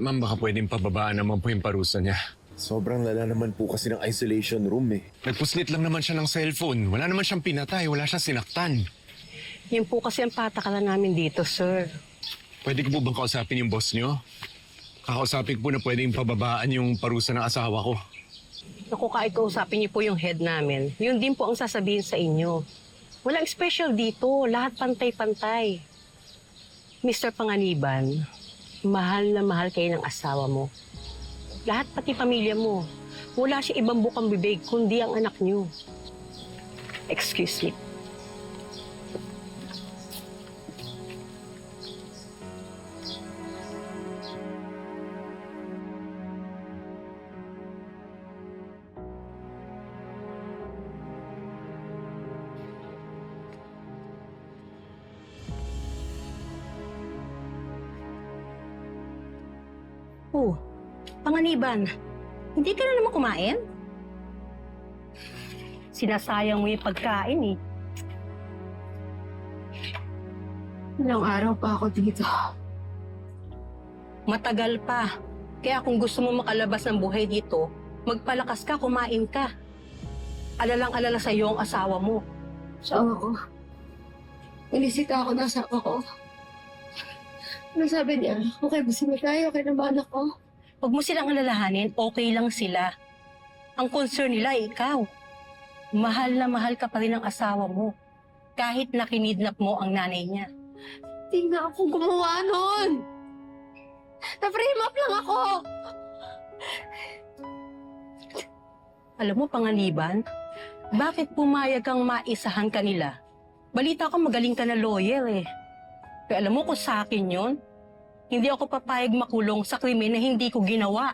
Ma'am, baka pwedeng pababaan naman po yung parusa niya. Sobrang lala naman po kasi ng isolation room eh. Nagpuslit lang naman siya ng cellphone. Wala naman siyang pinatay, wala siyang sinaktan. Yan po kasi ang patakaran namin dito, sir. Pwede ko po bang kausapin yung boss niyo? Kakausapin ko po na pwedeng pababaan yung parusa ng asawa ko. Naku, kahit kausapin niyo po yung head namin, yun din po ang sasabihin sa inyo. Walang special dito, lahat pantay-pantay. Mr. Panganiban, mahal na mahal kayo ng asawa mo. Lahat pati pamilya mo. Wala siya ibang bukang bibig, kundi ang anak niyo. Excuse me. Oh, Panganiban, hindi ka na naman kumain? Sinasayang mo yung pagkain eh. Ilang araw pa ako dito. Matagal pa. Kaya kung gusto mo makalabas ng buhay dito, magpalakas ka, kumain ka. Alalang-alala sa iyo ang asawa mo. Asawa ko. Nilisita ako ng asawa ko. Ano sabi niya? Okay ba sila tayo? Okay na ba anak ko? Huwag mo silang alalahanin, okay lang sila. Ang concern nila ay ikaw. Mahal na mahal ka pa rin ng asawa mo. Kahit nakinidnap mo ang nanay niya. Hindi nga ako gumawa nun. Na-frame up lang ako. Alam mo, Panganiban, bakit pumayag kang maisahan kanila? Balita ko magaling ka na lawyer eh. Pero alam mo kung sa akin yun, hindi ako papayag makulong sa krimen na hindi ko ginawa.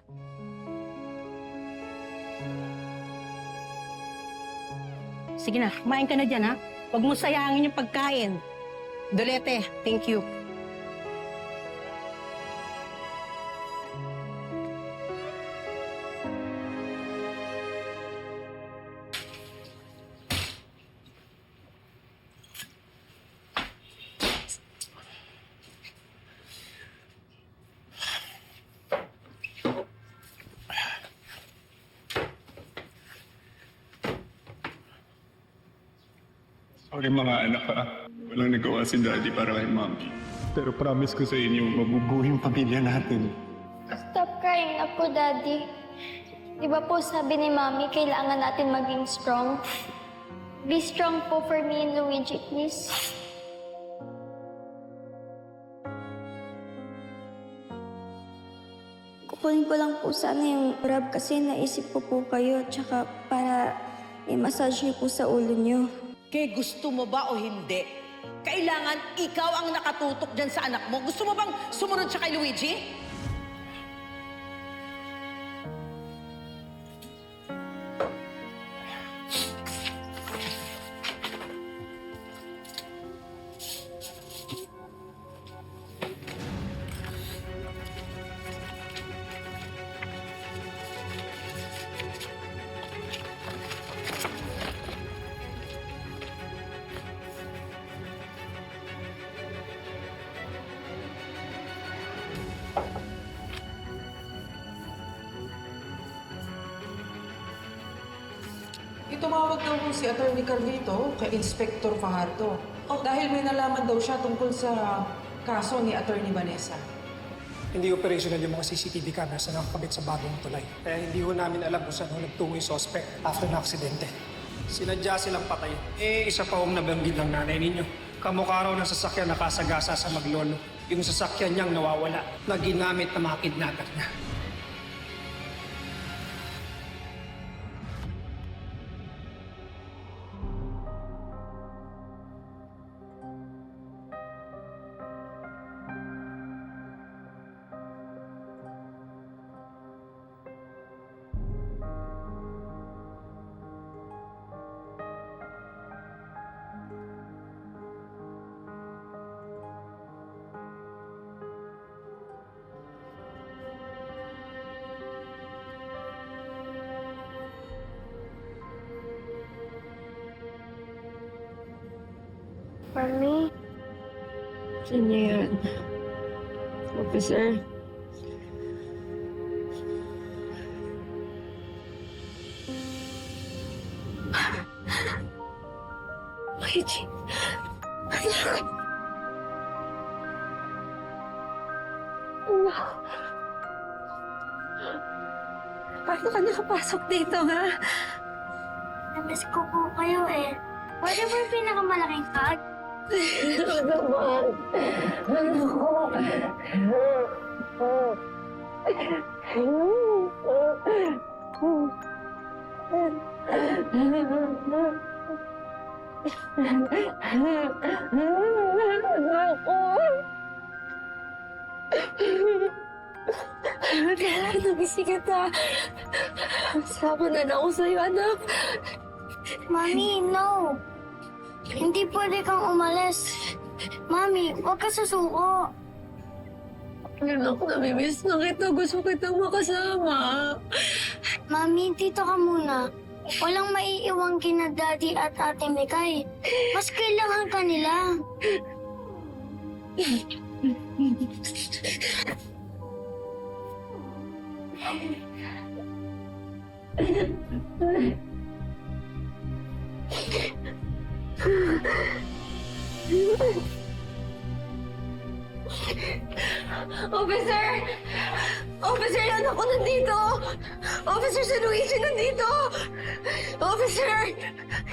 Sige na, kumain ka na dyan ha. Huwag mo sayangin yung pagkain. Dolete, thank you. Sorry mga anak ha. Walang nagawa si Daddy para kay Mommy. Pero promise ko sa inyo, mabubuhay yung pamilya natin. Stop crying na po, Daddy. Di ba po sabi ni Mommy, kailangan natin maging strong? Be strong po for me and Luigi, please. Kukunin ko lang po sana yung rub kasi naisip ko po kayo tsaka para i-massage niyo po sa ulo niyo. Kaya gusto mo ba o hindi? Kailangan ikaw ang nakatutok dyan sa anak mo. Gusto mo bang sumunod siya kay Luigi? Tumawag daw po si Atty. Carlito kay Inspector Fajardo. Dahil may nalaman daw siya tungkol sa kaso ni Atty. Vanessa. Hindi operational yung mga CCTV cameras na nakakabit sa bagong tulay. Kaya hindi ho namin alam kung saan ho nagtungo yung suspect after ng aksidente. Sinadya silang patay. Isa pa hong nabanggit ng nanay ninyo. Kamukha raw ng sasakyan nakasagasa sa Maglolo. Yung sasakyan niyang nawawala na ginamit na mga kidnapper niya. Mami? Sino yan? Officer? Luigi. Anak. Anak. Paano ka nakapasok dito, ha? Namiss ko po kayo eh. Pwede po yung pinakamalaking card? Ano naman? Ano Kailan nabisi kita? Sama na ako sa'yo, anak. Mami, no. Hindi pwede kang umalis. Mami, huwag ka susuko. Anak, namimiss na kita. Gusto kitang makasama. Mami, dito ka muna. Walang maiiwang kina Daddy at Ate Mikay. Mas kailangan ka nila. Officer! Officer, yung anak ko nandito! Officer, si Luigi nandito! Officer!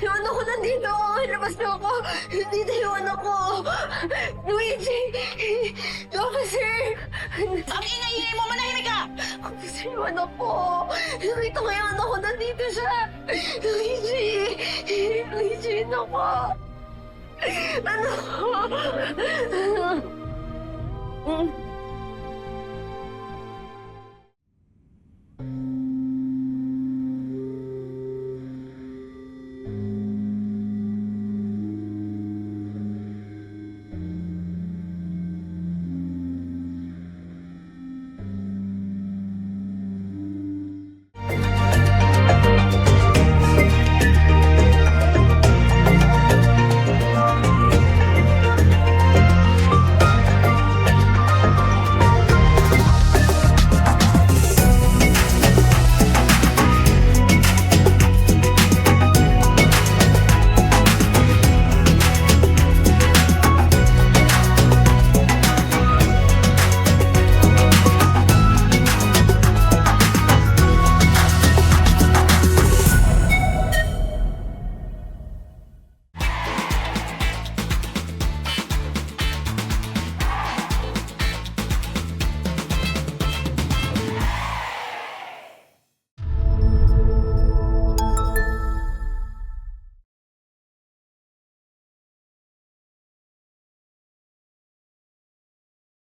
Yung anak ko nandito! Labas na ako! Nandito yung anak ko! Luigi! Officer! Ang ingay-ingay mo, manahimik ka! Officer, yung anak ko! Nakita ko yung anak ko nandito siya! Luigi! Luigi, anak ko! Anak ko!